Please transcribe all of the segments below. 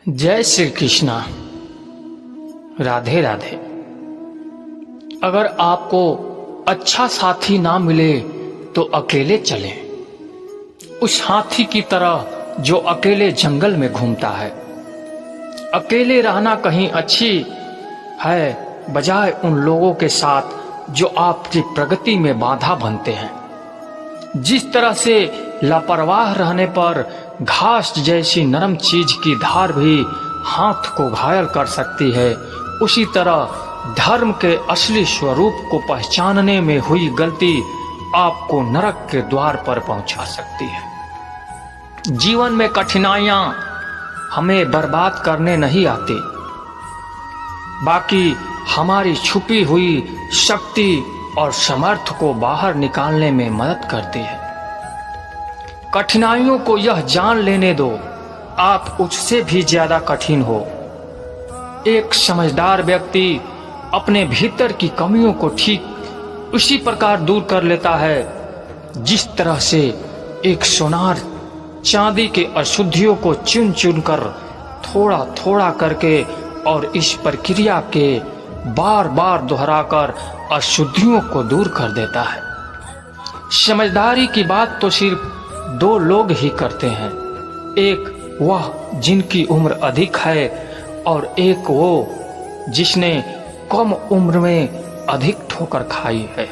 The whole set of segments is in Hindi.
जय श्री कृष्णा। राधे राधे। अगर आपको अच्छा साथी ना मिले तो अकेले चलें, उस हाथी की तरह जो अकेले जंगल में घूमता है। अकेले रहना कहीं अच्छी है बजाय उन लोगों के साथ जो आपकी प्रगति में बाधा बनते हैं। जिस तरह से लापरवाह रहने पर घास जैसी नरम चीज की धार भी हाथ को घायल कर सकती है, उसी तरह धर्म के असली स्वरूप को पहचानने में हुई गलती आपको नरक के द्वार पर पहुंचा सकती है। जीवन में कठिनाइयां हमें बर्बाद करने नहीं आती, बाकी हमारी छुपी हुई शक्ति और समर्थ को बाहर निकालने में मदद करती है। कठिनाइयों को यह जान लेने दो, आप उससे भी ज्यादा कठिन हो। एक समझदार व्यक्ति अपने भीतर की कमियों को ठीक उसी प्रकार दूर कर लेता है जिस तरह से एक सोनार चांदी के अशुद्धियों को चुन चुन कर थोड़ा थोड़ा करके और इस प्रक्रिया के बार बार दोहराकर अशुद्धियों को दूर कर देता है। समझदारी की बात तो सिर्फ दो लोग ही करते हैं, एक वह जिनकी उम्र अधिक है और एक वो जिसने कम उम्र में अधिक ठोकर खाई है।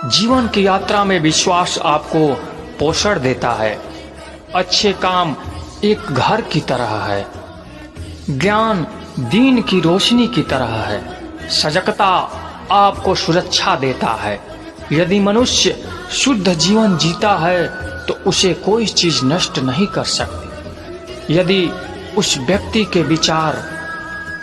जीवन की यात्रा में विश्वास आपको पोषण देता है। अच्छे काम एक घर की तरह है, ज्ञान दीन की रोशनी की तरह है, सजगता आपको सुरक्षा देता है। यदि मनुष्य शुद्ध जीवन जीता है तो उसे कोई चीज नष्ट नहीं कर सकती। यदि उस व्यक्ति के विचार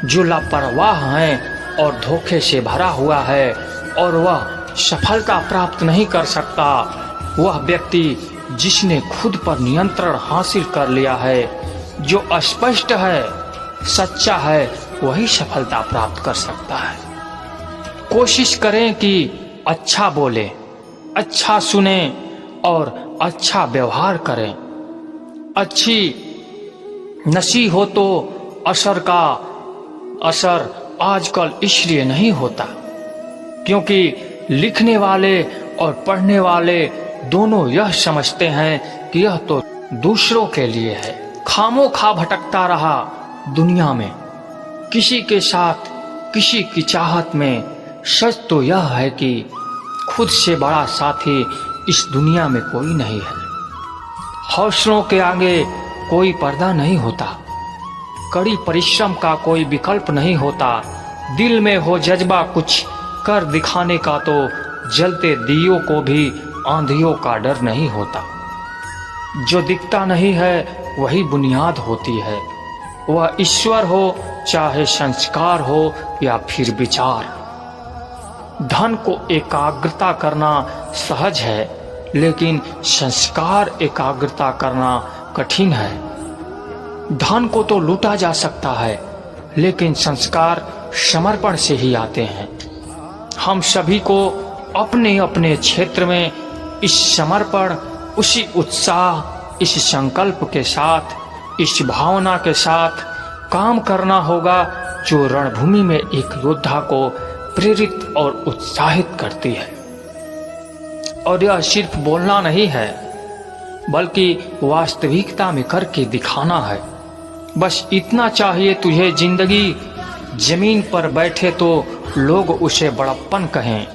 जो लापरवाह हैं और धोखे से भरा हुआ है और वह सफलता प्राप्त नहीं कर सकता, वह व्यक्ति जिसने खुद पर नियंत्रण हासिल कर लिया है, जो अस्पष्ट है, सच्चा है, वही सफलता प्राप्त कर सकता है। कोशिश करें कि अच्छा बोले, अच्छा सुने और अच्छा व्यवहार करें। अच्छी नशी हो तो असर का असर आजकल इसलिए नहीं होता क्योंकि लिखने वाले और पढ़ने वाले दोनों यह समझते हैं कि यह तो दूसरों के लिए है। खामोखा भटकता रहा दुनिया में, किसी के साथ किसी की चाहत में। सच तो यह है कि खुद से बड़ा साथी इस दुनिया में कोई नहीं है। हौसलों के आगे कोई पर्दा नहीं होता, कड़ी परिश्रम का कोई विकल्प नहीं होता। दिल में हो जज्बा कुछ कर दिखाने का तो जलते दियों को भी आंधियों का डर नहीं होता। जो दिखता नहीं है वही बुनियाद होती है, वह ईश्वर हो चाहे संस्कार हो या फिर विचार। धन को एकाग्रता करना सहज है, लेकिन संस्कार एकाग्रता करना कठिन है। धन को तो लूटा जा सकता है, लेकिन संस्कार समर्पण से ही आते हैं। हम सभी को अपने अपने क्षेत्र में इस समर्पण, उसी उत्साह, इस संकल्प के साथ, इस भावना के साथ काम करना होगा जो रणभूमि में एक योद्धा को प्रेरित और उत्साहित करती है। और यह सिर्फ बोलना नहीं है, बल्कि वास्तविकता में करके दिखाना है। बस इतना चाहिए तुझे, जिंदगी जमीन पर बैठे तो लोग उसे बड़प्पन कहें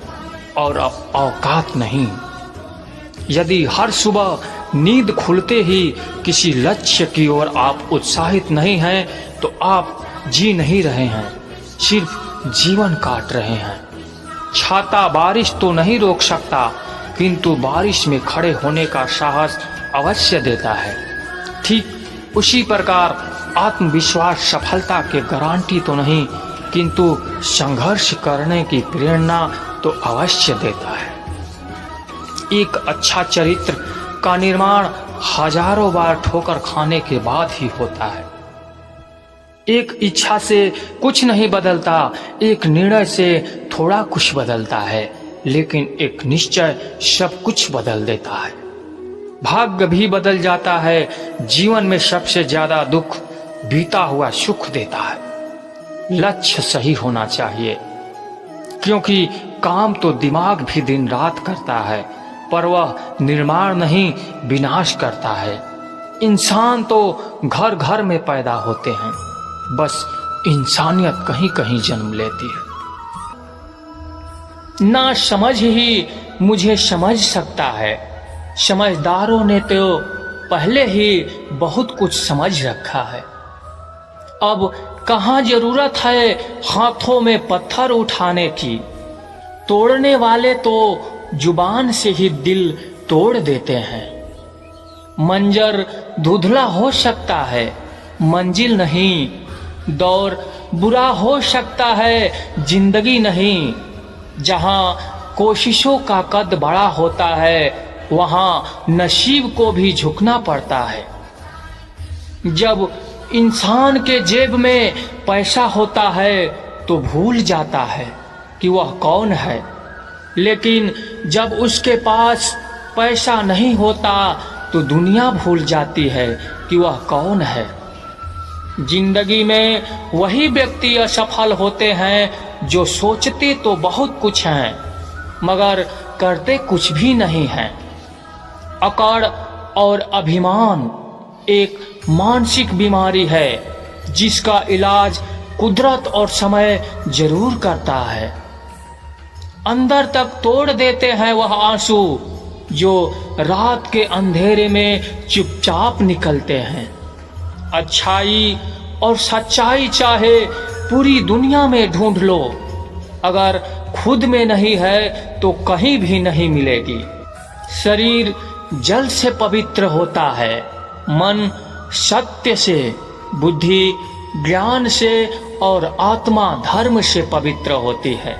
और अब औकात नहीं। यदि हर सुबह नींद खुलते ही किसी लक्ष्य की ओर आप उत्साहित नहीं हैं तो आप जी नहीं रहे हैं, सिर्फ जीवन काट रहे हैं। छाता बारिश तो नहीं रोक सकता, किंतु बारिश में खड़े होने का साहस अवश्य देता है। ठीक उसी प्रकार आत्मविश्वास सफलता के गारंटी तो नहीं, किंतु संघर्ष करने की प्रेरणा तो अवश्य देता है। एक अच्छा चरित्र का निर्माण हजारों बार ठोकर खाने के बाद ही होता है। एक इच्छा से कुछ नहीं बदलता, एक निर्णय से थोड़ा कुछ बदलता है, लेकिन एक निश्चय सब कुछ बदल देता है। भाग्य भी बदल जाता है। जीवन में सबसे ज्यादा दुख बीता हुआ सुख देता है। लक्ष्य सही होना चाहिए, क्योंकि काम तो दिमाग भी दिन रात करता है, पर वह निर्माण नहीं विनाश करता है। इंसान तो घर घर में पैदा होते हैं, बस इंसानियत कहीं कहीं जन्म लेती है। ना समझ ही मुझे समझ सकता है, समझदारों ने तो पहले ही बहुत कुछ समझ रखा है। अब कहाँ जरूरत है हाथों में पत्थर उठाने की, तोड़ने वाले तो जुबान से ही दिल तोड़ देते हैं। मंजर धुंधला हो सकता है, मंजिल नहीं। दौर बुरा हो सकता है, जिंदगी नहीं। जहाँ कोशिशों का कद बड़ा होता है, वहाँ नसीब को भी झुकना पड़ता है। जब इंसान के जेब में पैसा होता है तो भूल जाता है कि वह कौन है, लेकिन जब उसके पास पैसा नहीं होता तो दुनिया भूल जाती है कि वह कौन है। जिंदगी में वही व्यक्ति असफल होते हैं जो सोचते तो बहुत कुछ हैं मगर करते कुछ भी नहीं हैं। अकड़ और अभिमान एक मानसिक बीमारी है जिसका इलाज कुदरत और समय जरूर करता है। अंदर तक तोड़ देते हैं वह आंसू जो रात के अंधेरे में चुपचाप निकलते हैं। अच्छाई और सच्चाई चाहे पूरी दुनिया में ढूंढ लो, अगर खुद में नहीं है तो कहीं भी नहीं मिलेगी। शरीर जल से पवित्र होता है, मन सत्य से, बुद्धि ज्ञान से और आत्मा धर्म से पवित्र होती है।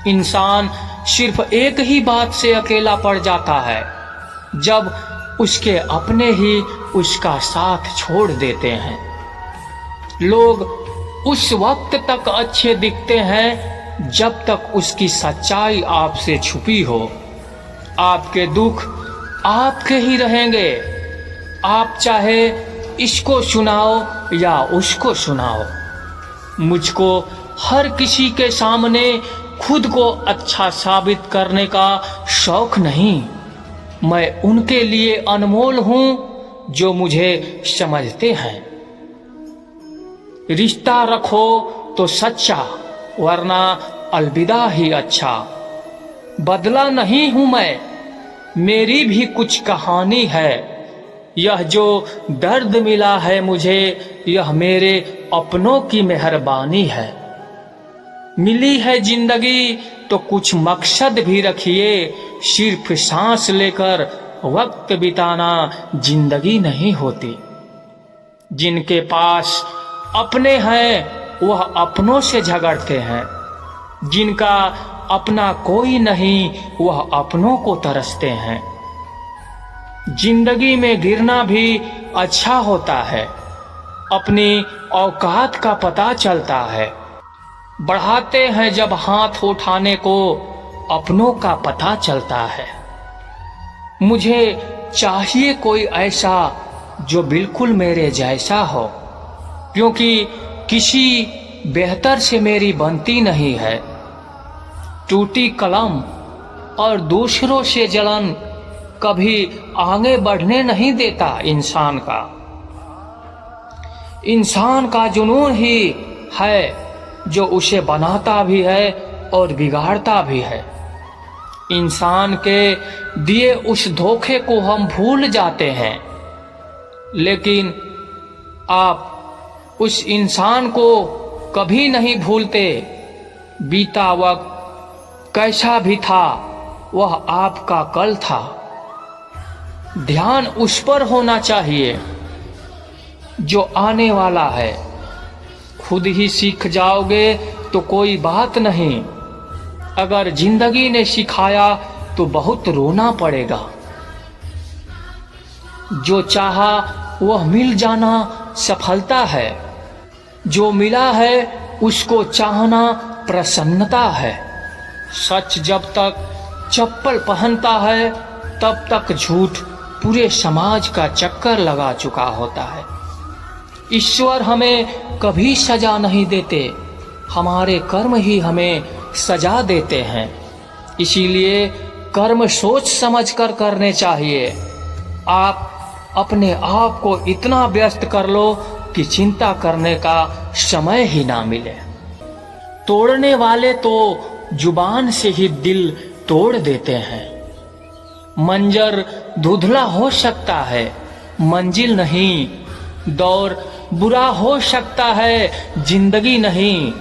इंसान सिर्फ एक ही बात से अकेला पड़ जाता है, जब उसके अपने ही उसका साथ छोड़ देते हैं। लोग उस वक्त तक अच्छे दिखते हैं जब तक उसकी सच्चाई आपसे छुपी हो। आपके दुख आपके ही रहेंगे, आप चाहे इसको सुनाओ या उसको सुनाओ। मुझको हर किसी के सामने खुद को अच्छा साबित करने का शौक नहीं। मैं उनके लिए अनमोल हूं जो मुझे समझते हैं। रिश्ता रखो तो सच्चा, वरना अलविदा ही अच्छा। बदला नहीं हूं मैं, मेरी भी कुछ कहानी है। यह जो दर्द मिला है मुझे, यह मेरे अपनों की मेहरबानी है। मिली है जिंदगी तो कुछ मकसद भी रखिए, सिर्फ सांस लेकर वक्त बिताना जिंदगी नहीं होती। जिनके पास अपने हैं वह अपनों से झगड़ते हैं, जिनका अपना कोई नहीं वह अपनों को तरसते हैं। जिंदगी में गिरना भी अच्छा होता है, अपनी औकात का पता चलता है। बढ़ाते हैं जब हाथ उठाने को, अपनों का पता चलता है। मुझे चाहिए कोई ऐसा जो बिल्कुल मेरे जैसा हो, क्योंकि किसी बेहतर से मेरी बनती नहीं है। टूटी कलम और दूसरों से जलन कभी आगे बढ़ने नहीं देता इंसान का। इंसान का जुनून ही है जो उसे बनाता भी है और बिगाड़ता भी है। इंसान के दिए उस धोखे को हम भूल जाते हैं, लेकिन आप उस इंसान को कभी नहीं भूलते। बीता वक्त कैसा भी था, वह आपका कल था। ध्यान उस पर होना चाहिए जो आने वाला है। खुद ही सीख जाओगे तो कोई बात नहीं, अगर जिंदगी ने सिखाया तो बहुत रोना पड़ेगा। जो चाहा वह मिल जाना सफलता है, जो मिला है उसको चाहना प्रसन्नता है। सच जब तक चप्पल पहनता है तब तक झूठ पूरे समाज का चक्कर लगा चुका होता है। ईश्वर हमें कभी सजा नहीं देते, हमारे कर्म ही हमें सजा देते हैं। इसीलिए कर्म सोच समझ कर करने चाहिए। आप अपने आप को इतना व्यस्त कर लो कि चिंता करने का समय ही ना मिले। तोड़ने वाले तो जुबान से ही दिल तोड़ देते हैं। मंजर धुंधला हो सकता है, मंजिल नहीं। दौर बुरा हो सकता है, जिंदगी नहीं।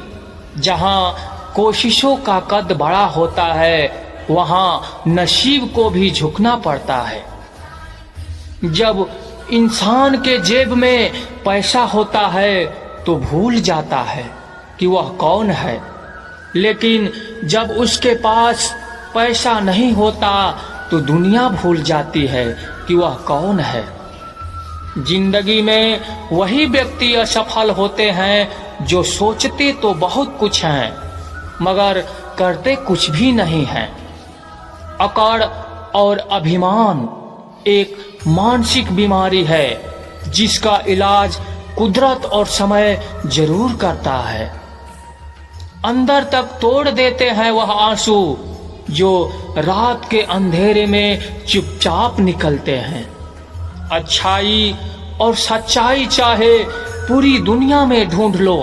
जहां कोशिशों का कद बड़ा होता है, वहां नसीब को भी झुकना पड़ता है। जब इंसान के जेब में पैसा होता है तो भूल जाता है कि वह कौन है, लेकिन जब उसके पास पैसा नहीं होता तो दुनिया भूल जाती है कि वह कौन है। जिंदगी में वही व्यक्ति असफल होते हैं जो सोचते तो बहुत कुछ हैं मगर करते कुछ भी नहीं हैं। अकड़ और अभिमान एक मानसिक बीमारी है जिसका इलाज कुदरत और समय जरूर करता है। अंदर तक तोड़ देते हैं वह आंसू जो रात के अंधेरे में चुपचाप निकलते हैं। अच्छाई और सच्चाई चाहे पूरी दुनिया में ढूंढ लो,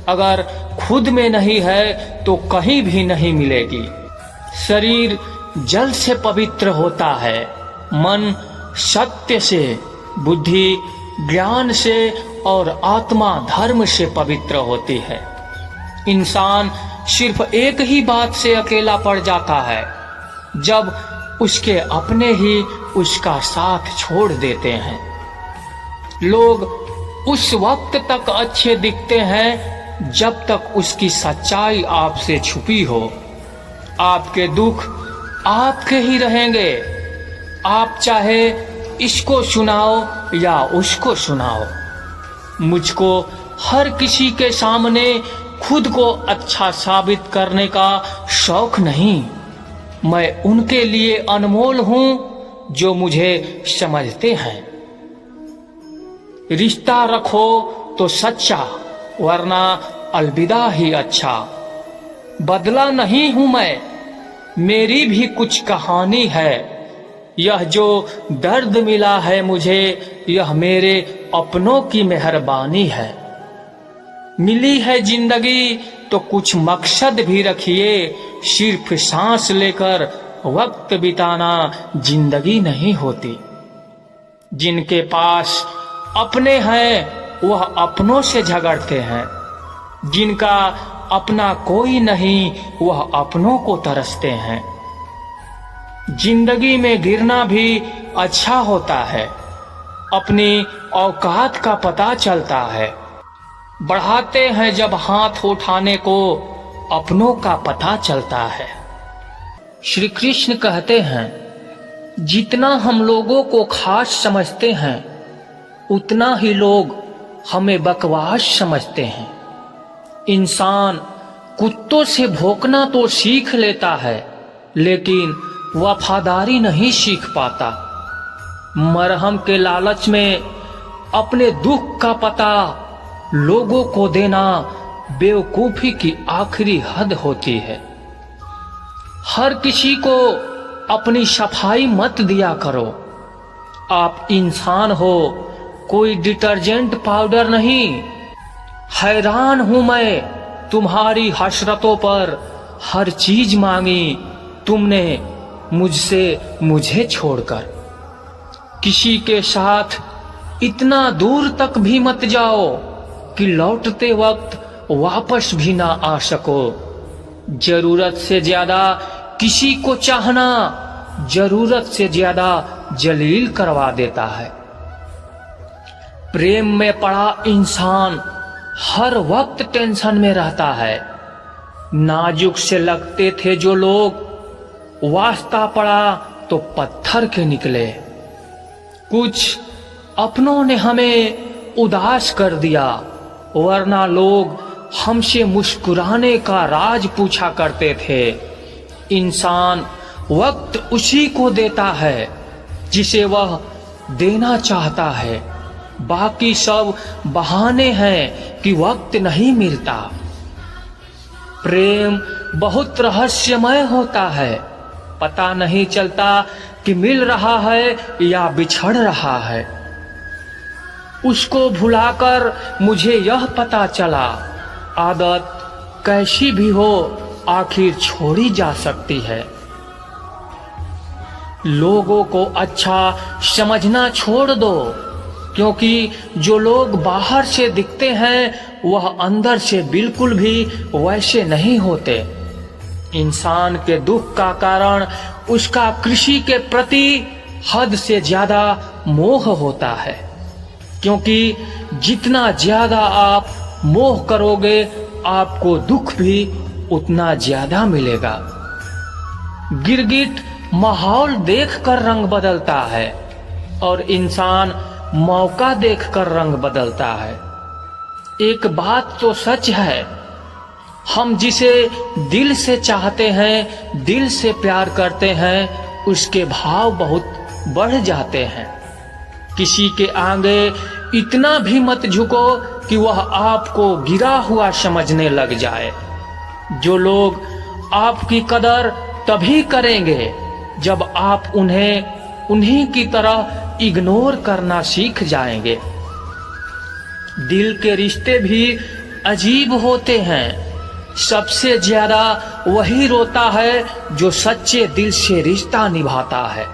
अगर खुद में नहीं है तो कहीं भी नहीं मिलेगी। शरीर जल से पवित्र होता है, मन सत्य से, बुद्धि ज्ञान से और आत्मा धर्म से पवित्र होती है। इंसान सिर्फ एक ही बात से अकेला पड़ जाता है, जब उसके अपने ही उसका साथ छोड़ देते हैं। लोग उस वक्त तक अच्छे दिखते हैं जब तक उसकी सच्चाई आपसे छुपी हो। आपके दुख आपके ही रहेंगे, आप चाहे इसको सुनाओ या उसको सुनाओ। मुझको हर किसी के सामने खुद को अच्छा साबित करने का शौक नहीं। मैं उनके लिए अनमोल हूं जो मुझे समझते हैं। रिश्ता रखो तो सच्चा, वरना अलविदा ही अच्छा। बदला नहीं हूं मैं, मेरी भी कुछ कहानी है। यह जो दर्द मिला है मुझे, यह मेरे अपनों की मेहरबानी है। मिली है जिंदगी तो कुछ मकसद भी रखिए, सिर्फ सांस लेकर वक्त बिताना जिंदगी नहीं होती। जिनके पास अपने हैं वह अपनों से झगड़ते हैं, जिनका अपना कोई नहीं वह अपनों को तरसते हैं। जिंदगी में गिरना भी अच्छा होता है, अपनी औकात का पता चलता है। बढ़ाते हैं जब हाथ उठाने को, अपनों का पता चलता है। श्री कृष्ण कहते हैं, जितना हम लोगों को खास समझते हैं उतना ही लोग हमें बकवास समझते हैं। इंसान कुत्तों से भौंकना तो सीख लेता है, लेकिन वफादारी नहीं सीख पाता। मरहम के लालच में अपने दुख का पता लोगों को देना बेवकूफी की आखिरी हद होती है। हर किसी को अपनी सफाई मत दिया करो। आप इंसान हो, कोई डिटर्जेंट पाउडर नहीं। हैरान हूं मैं तुम्हारी हसरतों पर, हर चीज मांगी तुमने मुझसे मुझे छोड़कर। किसी के साथ इतना दूर तक भी मत जाओ कि लौटते वक्त वापस भी ना आ सको। जरूरत से ज्यादा किसी को चाहना जरूरत से ज्यादा जलील करवा देता है। प्रेम में पड़ा इंसान हर वक्त टेंशन में रहता है। नाजुक से लगते थे जो लोग, वास्ता पड़ा तो पत्थर के निकले। कुछ अपनों ने हमें उदास कर दिया, वरना लोग हमसे मुस्कुराने का राज पूछा करते थे। इंसान वक्त उसी को देता है जिसे वह देना चाहता है। बाकी सब बहाने हैं कि वक्त नहीं मिलता। प्रेम बहुत रहस्यमय होता है। पता नहीं चलता कि मिल रहा है या बिछड़ रहा है। उसको भुलाकर मुझे यह पता चला, आदत कैसी भी हो आखिर छोड़ी जा सकती है। लोगों को अच्छा समझना छोड़ दो, क्योंकि जो लोग बाहर से दिखते हैं वह अंदर से बिल्कुल भी वैसे नहीं होते। इंसान के दुख का कारण उसका कृषि के प्रति हद से ज्यादा मोह होता है, क्योंकि जितना ज्यादा आप मोह करोगे आपको दुख भी उतना ज्यादा मिलेगा। गिरगिट माहौल देखकर रंग बदलता है और इंसान मौका देखकर रंग बदलता है। एक बात तो सच है, हम जिसे दिल से चाहते हैं, दिल से प्यार करते हैं, उसके भाव बहुत बढ़ जाते हैं। किसी के आगे इतना भी मत झुको कि वह आपको गिरा हुआ समझने लग जाए। जो लोग आपकी कदर तभी करेंगे जब आप उन्हें उन्हीं की तरह इग्नोर करना सीख जाएंगे। दिल के रिश्ते भी अजीब होते हैं। सबसे ज्यादा वही रोता है जो सच्चे दिल से रिश्ता निभाता है।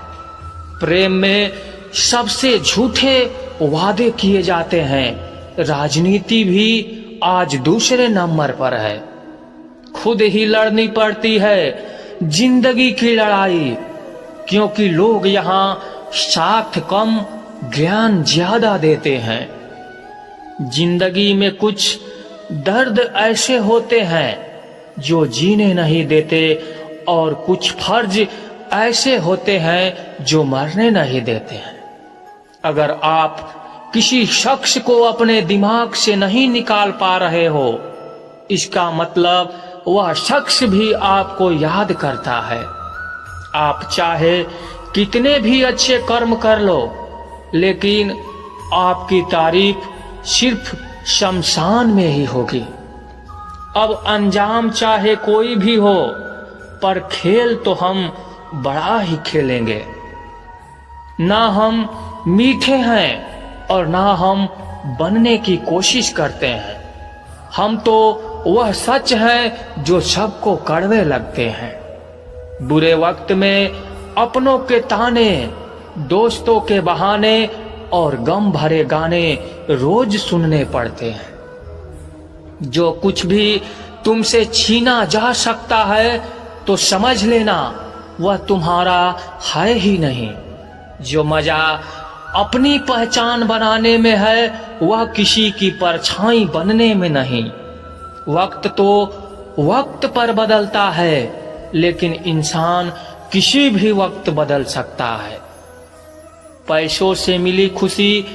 प्रेम में सबसे झूठे वादे किए जाते हैं। राजनीति भी आज दूसरे नंबर पर है। खुद ही लड़नी पड़ती है जिंदगी की लड़ाई, क्योंकि लोग यहाँ साथ कम ज्ञान ज्यादा देते हैं। जिंदगी में कुछ दर्द ऐसे होते हैं जो जीने नहीं देते, और कुछ फर्ज ऐसे होते हैं जो मरने नहीं देते हैं। अगर आप किसी शख्स को अपने दिमाग से नहीं निकाल पा रहे हो, इसका मतलब वह शख्स भी आपको याद करता है। आप चाहे कितने भी अच्छे कर्म कर लो, लेकिन आपकी तारीफ सिर्फ शमशान में ही होगी। अब अंजाम चाहे कोई भी हो, पर खेल तो हम बड़ा ही खेलेंगे। ना हम मीठे हैं और ना हम बनने की कोशिश करते हैं। हम तो वह सच है जो सबको कड़वे लगते हैं। बुरे वक्त में अपनों के ताने, दोस्तों के बहाने और गम भरे गाने रोज सुनने पड़ते हैं। जो कुछ भी तुमसे छीना जा सकता है तो समझ लेना वह तुम्हारा है ही नहीं। जो मजा अपनी पहचान बनाने में है वह किसी की परछाई बनने में नहीं। वक्त तो वक्त पर बदलता है, लेकिन इंसान किसी भी वक्त बदल सकता है। पैसों से मिली खुशी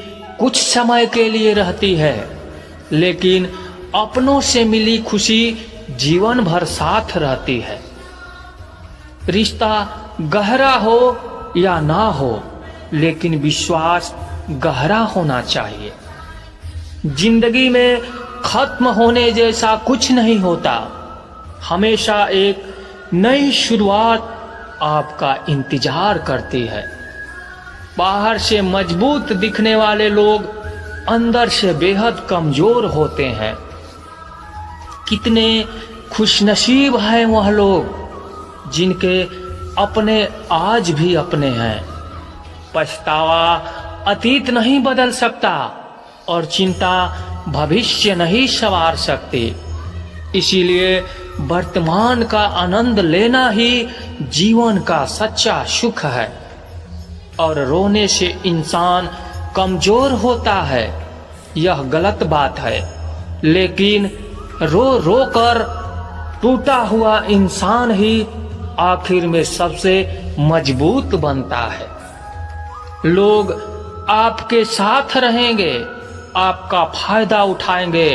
कुछ समय के लिए रहती है, लेकिन अपनों से मिली खुशी जीवन भर साथ रहती है। रिश्ता गहरा हो या ना हो, लेकिन विश्वास गहरा होना चाहिए। जिंदगी में खत्म होने जैसा कुछ नहीं होता। हमेशा एक नई शुरुआत आपका इंतजार करती है। बाहर से मजबूत दिखने वाले लोग अंदर से बेहद कमजोर होते हैं। कितने खुशनसीब हैं वह लोग जिनके अपने आज भी अपने हैं। पछतावा अतीत नहीं बदल सकता और चिंता भविष्य नहीं संवार सकती। इसीलिए वर्तमान का आनंद लेना ही जीवन का सच्चा सुख है। और रोने से इंसान कमजोर होता है, यह गलत बात है, लेकिन रो रो कर टूटा हुआ इंसान ही आखिर में सबसे मजबूत बनता है। लोग आपके साथ रहेंगे, आपका फायदा उठाएंगे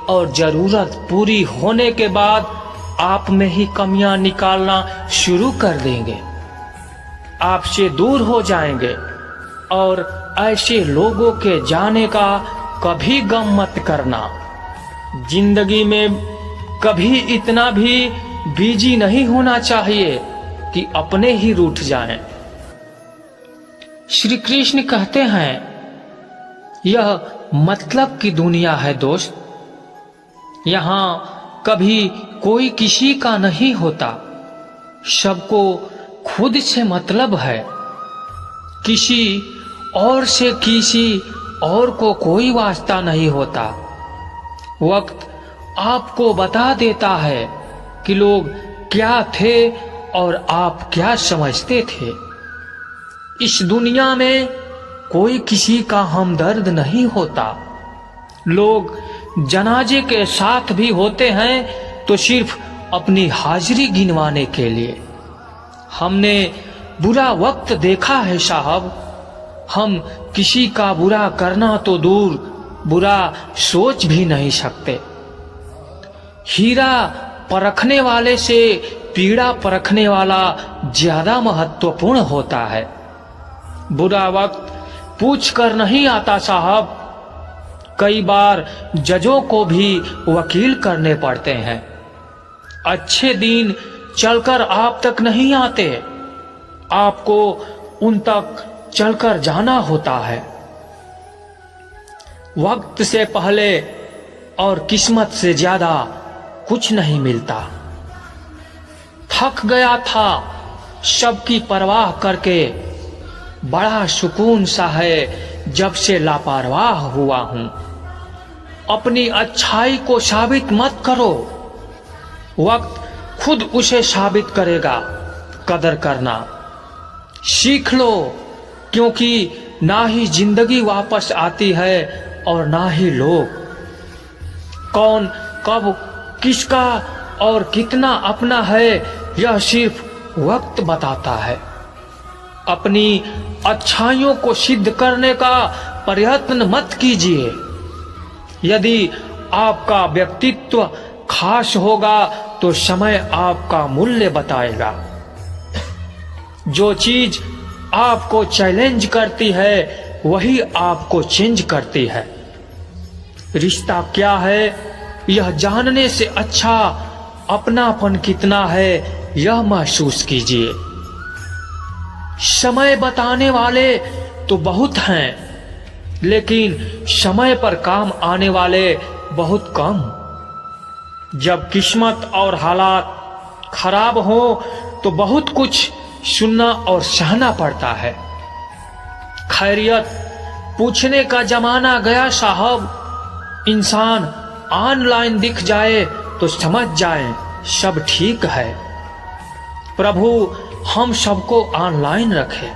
और जरूरत पूरी होने के बाद आप में ही कमियां निकालना शुरू कर देंगे। आपसे दूर हो जाएंगे और ऐसे लोगों के जाने का कभी गम मत करना। जिंदगी में कभी इतना भी बिजी नहीं होना चाहिए कि अपने ही रूठ जाएं। श्री कृष्ण कहते हैं, यह मतलब की दुनिया है दोस्त। यहाँ कभी कोई किसी का नहीं होता, सबको खुद से मतलब है। किसी और से किसी और को कोई वास्ता नहीं होता। वक्त आपको बता देता है कि लोग क्या थे और आप क्या समझते थे। इस दुनिया में कोई किसी का हमदर्द नहीं होता। लोग जनाजे के साथ भी होते हैं तो सिर्फ अपनी हाजिरी गिनवाने के लिए। हमने बुरा वक्त देखा है साहब। हम किसी का बुरा करना तो दूर, बुरा सोच भी नहीं सकते। हीरा परखने वाले से पीड़ा परखने वाला ज्यादा महत्वपूर्ण होता है। बुरा वक्त पूछ कर नहीं आता साहब। कई बार जजों को भी वकील करने पड़ते हैं। अच्छे दिन चलकर आप तक नहीं आते, आपको उन तक चलकर जाना होता है। वक्त से पहले और किस्मत से ज्यादा कुछ नहीं मिलता। थक गया था सबकी परवाह करके, बड़ा सुकून सा है जब से लापरवाह हुआ हूं। अपनी अच्छाई को साबित मत करो, वक्त खुद उसे साबित करेगा। कदर करना सीख लो, क्योंकि ना ही जिंदगी वापस आती है और ना ही लोग। कौन कब किसका और कितना अपना है, यह सिर्फ वक्त बताता है। अपनी अच्छाइयों को सिद्ध करने का प्रयत्न मत कीजिए। यदि आपका व्यक्तित्व खास होगा तो समय आपका मूल्य बताएगा। जो चीज आपको चैलेंज करती है वही आपको चेंज करती है। रिश्ता क्या है यह जानने से अच्छा अपनापन कितना है यह महसूस कीजिए। समय बताने वाले तो बहुत हैं, लेकिन समय पर काम आने वाले बहुत कम। जब किस्मत और हालात खराब हो तो बहुत कुछ सुनना और सहना पड़ता है। खैरियत पूछने का जमाना गया साहब। इंसान ऑनलाइन दिख जाए तो समझ जाए सब ठीक है। प्रभु हम सबको ऑनलाइन रखे।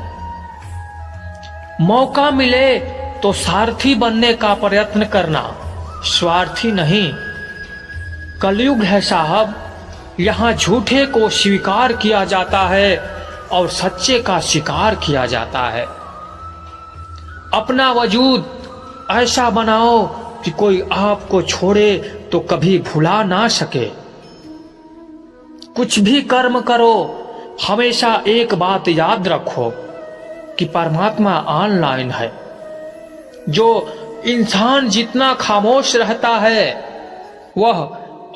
मौका मिले तो सारथी बनने का प्रयत्न करना, स्वार्थी नहीं। कलयुग है साहब, यहाँ झूठे को स्वीकार किया जाता है और सच्चे का शिकार किया जाता है। अपना वजूद ऐसा बनाओ कि कोई आपको छोड़े तो कभी भुला ना सके। कुछ भी कर्म करो, हमेशा एक बात याद रखो कि परमात्मा ऑनलाइन है। जो इंसान जितना खामोश रहता है वह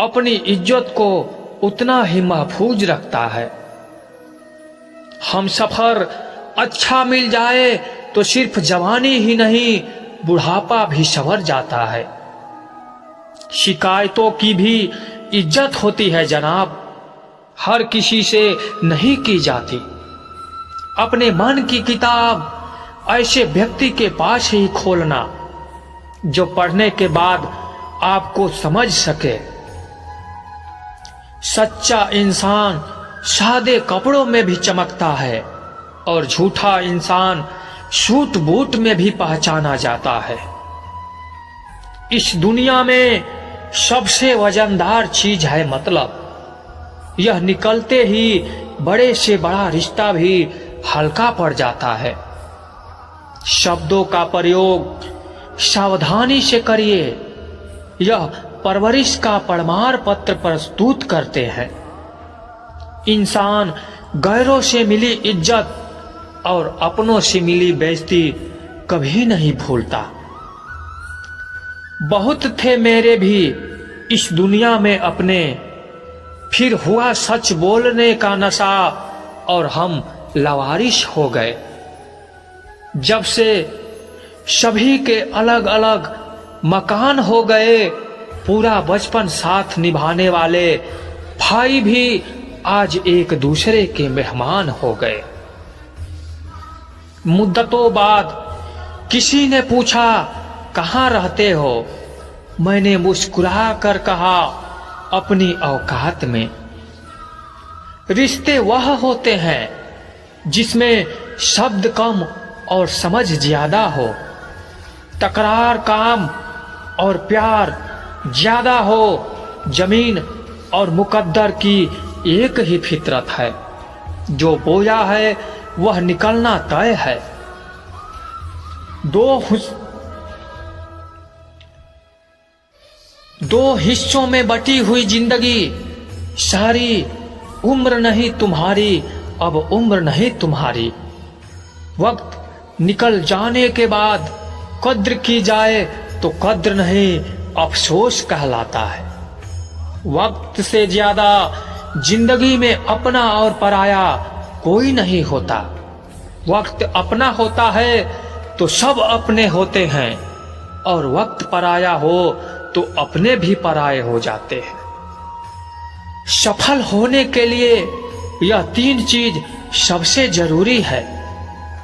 अपनी इज्जत को उतना ही महफूज रखता है। हम सफर अच्छा मिल जाए तो सिर्फ जवानी ही नहीं बुढ़ापा भी संवर जाता है। शिकायतों की भी इज्जत होती है जनाब, हर किसी से नहीं की जाती। अपने मन की किताब ऐसे व्यक्ति के पास ही खोलना जो पढ़ने के बाद आपको समझ सके। सच्चा इंसान सादे कपड़ों में भी चमकता है और झूठा इंसान सूट बूट में भी पहचाना जाता है। इस दुनिया में सबसे वजनदार चीज है मतलब। यह निकलते ही बड़े से बड़ा रिश्ता भी हल्का पड़ जाता है। शब्दों का प्रयोग सावधानी से करिए, यह परवरिश का प्रमाण पत्र प्रस्तुत करते हैं। इंसान गैरों से मिली इज्जत और अपनों से मिली बेइज्जती कभी नहीं भूलता। बहुत थे मेरे भी इस दुनिया में अपने, फिर हुआ सच बोलने का नशा और हम लावारिश हो गए। जब से सभी के अलग अलग मकान हो गए, पूरा बचपन साथ निभाने वाले भाई भी आज एक दूसरे के मेहमान हो गए। मुद्दतों बाद किसी ने पूछा कहाँ रहते हो, मैंने मुस्कुरा कर कहा अपनी औकात में। रिश्ते वह होते हैं जिसमें शब्द कम और समझ ज्यादा हो, तकरार काम और प्यार ज्यादा हो। जमीन और मुकद्दर की एक ही फितरत है, जो बोया है वह निकलना तय है। दो हिस्सों में बटी हुई जिंदगी, सारी उम्र नहीं तुम्हारी, अब उम्र नहीं तुम्हारी। वक्त निकल जाने के बाद कद्र की जाए तो कद्र नहीं, अफसोस कहलाता है। वक्त से ज्यादा जिंदगी में अपना और पराया कोई नहीं होता। वक्त अपना होता है तो सब अपने होते हैं, और वक्त पराया हो तो अपने भी पराये हो जाते हैं। सफल होने के लिए यह 3 चीज सबसे जरूरी है: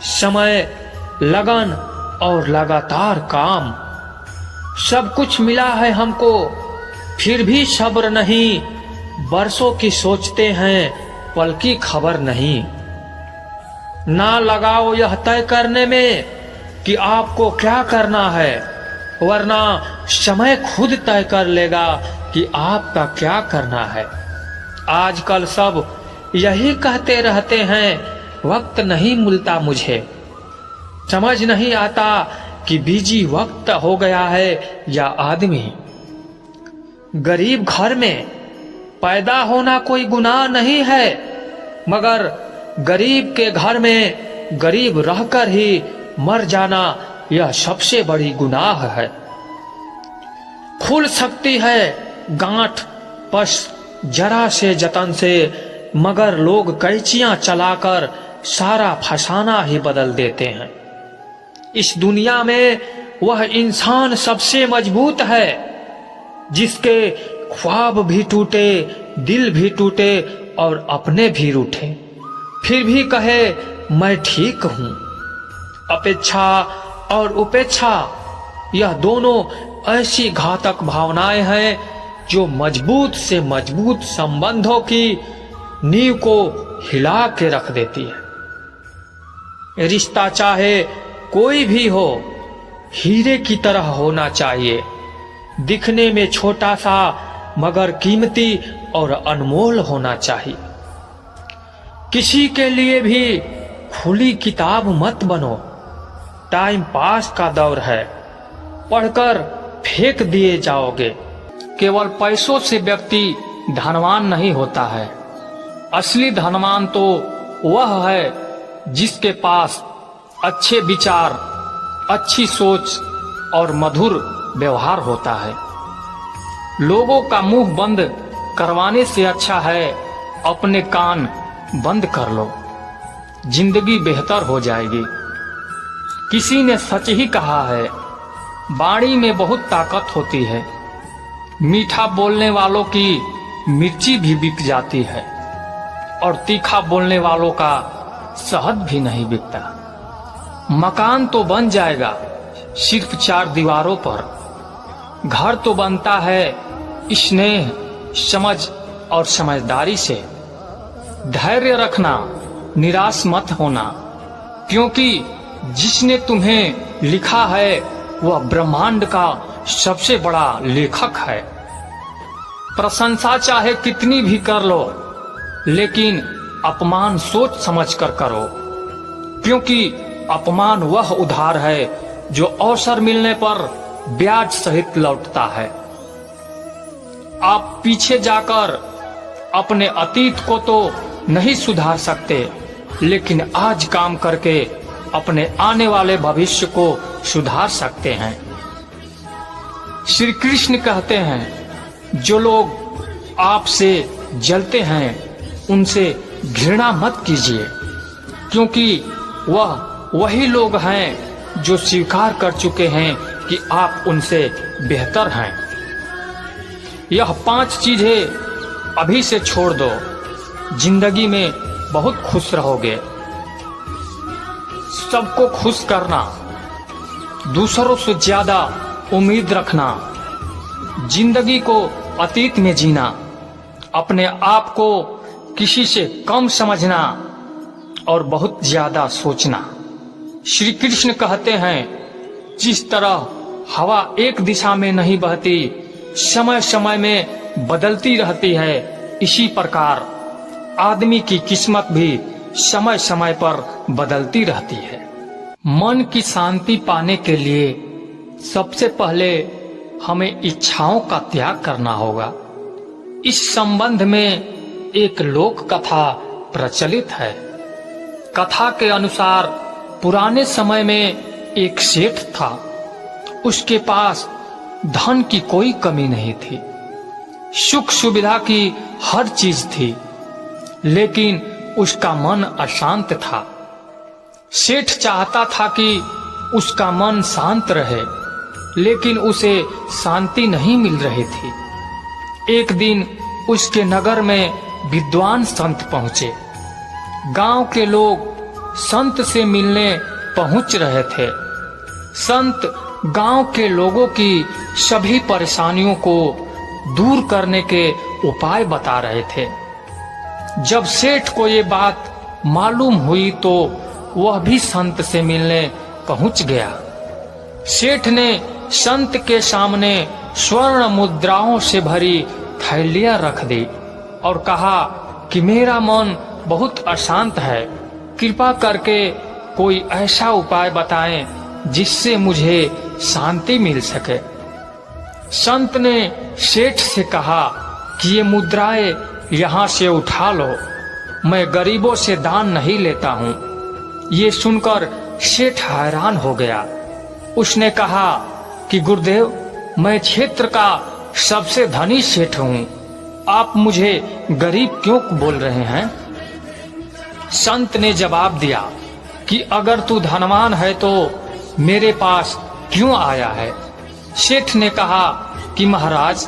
समय, लगन और लगातार काम। सब कुछ मिला है हमको, फिर भी सब्र नहीं। बरसों की सोचते हैं, पल की खबर नहीं। ना लगाओ यह तय करने में कि आपको क्या करना है, वरना समय खुद तय कर लेगा कि आपका क्या करना है। आजकल सब यही कहते रहते हैं, वक्त नहीं मिलता मुझे। समझ नहीं आता कि बिजी वक्त हो गया है या आदमी। गरीब घर में पैदा होना कोई गुनाह नहीं है, मगर गरीब के घर में गरीब रहकर ही मर जाना यह सबसे बड़ी गुनाह है। खुल सकती है गांठ बस जरा से जतन से, मगर लोग कैंचियां चलाकर सारा फसाना ही बदल देते हैं। इस दुनिया में वह इंसान सबसे मजबूत है जिसके ख्वाब भी टूटे, दिल भी टूटे और अपने भी रूठे, फिर भी कहे मैं ठीक हूं। अपेक्षा और उपेक्षा, यह दोनों ऐसी घातक भावनाएं हैं जो मजबूत से मजबूत संबंधों की नींव को हिला के रख देती है। रिश्ता चाहे कोई भी हो, हीरे की तरह होना चाहिए, दिखने में छोटा सा मगर कीमती और अनमोल होना चाहिए। किसी के लिए भी खुली किताब मत बनो। टाइम पास का दौर है, पढ़कर फेंक दिए जाओगे। केवल पैसों से व्यक्ति धनवान नहीं होता है। असली धनवान तो वह है जिसके पास अच्छे विचार, अच्छी सोच और मधुर व्यवहार होता है। लोगों का मुंह बंद करवाने से अच्छा है अपने कान बंद कर लो, जिंदगी बेहतर हो जाएगी। किसी ने सच ही कहा है, वाणी में बहुत ताकत होती है। मीठा बोलने वालों की मिर्ची भी बिक जाती है, और तीखा बोलने वालों का शहद भी नहीं बिकता। मकान तो बन जाएगा सिर्फ 4 दीवारों पर, घर तो बनता है स्नेह, समझ और समझदारी से। धैर्य रखना, निराश मत होना, क्योंकि जिसने तुम्हें लिखा है वह ब्रह्मांड का सबसे बड़ा लेखक है। प्रशंसा चाहे कितनी भी कर लो, लेकिन अपमान सोच समझ कर करो, क्योंकि अपमान वह उधार है जो अवसर मिलने पर ब्याज सहित लौटता है। आप पीछे जाकर अपने अतीत को तो नहीं सुधार सकते, लेकिन आज काम करके अपने आने वाले भविष्य को सुधार सकते हैं। श्री कृष्ण कहते हैं, जो लोग आपसे जलते हैं उनसे घृणा मत कीजिए, क्योंकि वह वही लोग हैं जो स्वीकार कर चुके हैं कि आप उनसे बेहतर हैं। यह 5 चीजें अभी से छोड़ दो, जिंदगी में बहुत खुश रहोगे। सबको खुश करना, दूसरों से ज्यादा उम्मीद रखना, जिंदगी को अतीत में जीना, अपने आप को किसी से कम समझना और बहुत ज्यादा सोचना। श्री कृष्ण कहते हैं, जिस तरह हवा एक दिशा में नहीं बहती, समय समय में बदलती रहती है, इसी प्रकार आदमी की किस्मत भी समय समय पर बदलती रहती है। मन की शांति पाने के लिए सबसे पहले हमें इच्छाओं का त्याग करना होगा। इस संबंध में एक लोक कथा प्रचलित है। कथा के अनुसार पुराने समय में एक सेठ था। उसके पास धन की कोई कमी नहीं थी, सुख सुविधा की हर चीज थी, लेकिन उसका मन अशांत था। सेठ चाहता था कि उसका मन शांत रहे, लेकिन उसे शांति नहीं मिल रही थी। एक दिन उसके नगर में विद्वान संत पहुंचे। गांव के लोग संत से मिलने पहुंच रहे थे। संत गांव के लोगों की सभी परेशानियों को दूर करने के उपाय बता रहे थे। जब सेठ को ये बात मालूम हुई तो वह भी संत से मिलने पहुंच गया। सेठ ने संत के सामने स्वर्ण मुद्राओं से भरी थैलियां रख दी और कहा कि मेरा मन बहुत अशांत है, कृपा करके कोई ऐसा उपाय बताएं जिससे मुझे शांति मिल सके। संत ने सेठ से कहा कि ये मुद्राएं यहाँ से उठा लो, मैं गरीबों से दान नहीं लेता हूँ। ये सुनकर सेठ हैरान हो गया। उसने कहा कि गुरुदेव, मैं क्षेत्र का सबसे धनी सेठ हूँ, आप मुझे गरीब क्यों बोल रहे हैं? संत ने जवाब दिया कि अगर तू धनवान है तो मेरे पास क्यों आया है? सेठ ने कहा कि महाराज,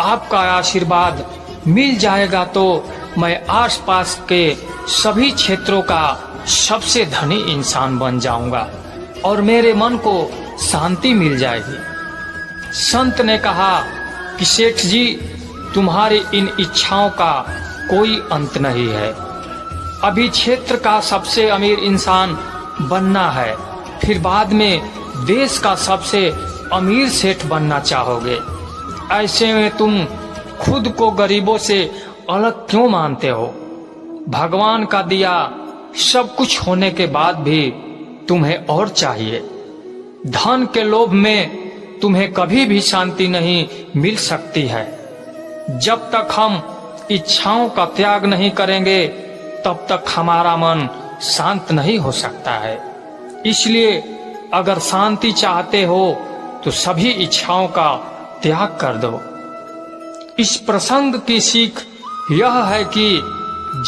आपका आशीर्वाद मिल जाएगा तो मैं आसपास के सभी क्षेत्रों का सबसे धनी इंसान बन जाऊंगा और मेरे मन को शांति मिल जाएगी। संत ने कहा कि सेठ जी, तुम्हारी इन इच्छाओं का कोई अंत नहीं है। अभी क्षेत्र का सबसे अमीर इंसान बनना है, फिर बाद में देश का सबसे अमीर सेठ बनना चाहोगे। ऐसे में तुम खुद को गरीबों से अलग क्यों मानते हो? भगवान का दिया सब कुछ होने के बाद भी तुम्हें और चाहिए। धन के लोभ में तुम्हें कभी भी शांति नहीं मिल सकती है। जब तक हम इच्छाओं का त्याग नहीं करेंगे तब तक हमारा मन शांत नहीं हो सकता है। इसलिए अगर शांति चाहते हो तो सभी इच्छाओं का त्याग कर दो। इस प्रसंग की सीख यह है कि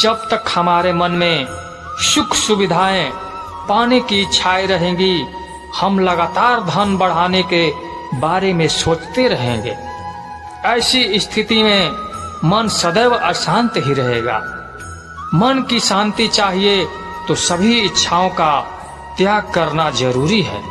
जब तक हमारे मन में सुख सुविधाएं पाने की इच्छाएं रहेंगी, हम लगातार धन बढ़ाने के बारे में सोचते रहेंगे। ऐसी स्थिति में मन सदैव अशांत ही रहेगा। मन की शांति चाहिए तो सभी इच्छाओं का त्याग करना जरूरी है।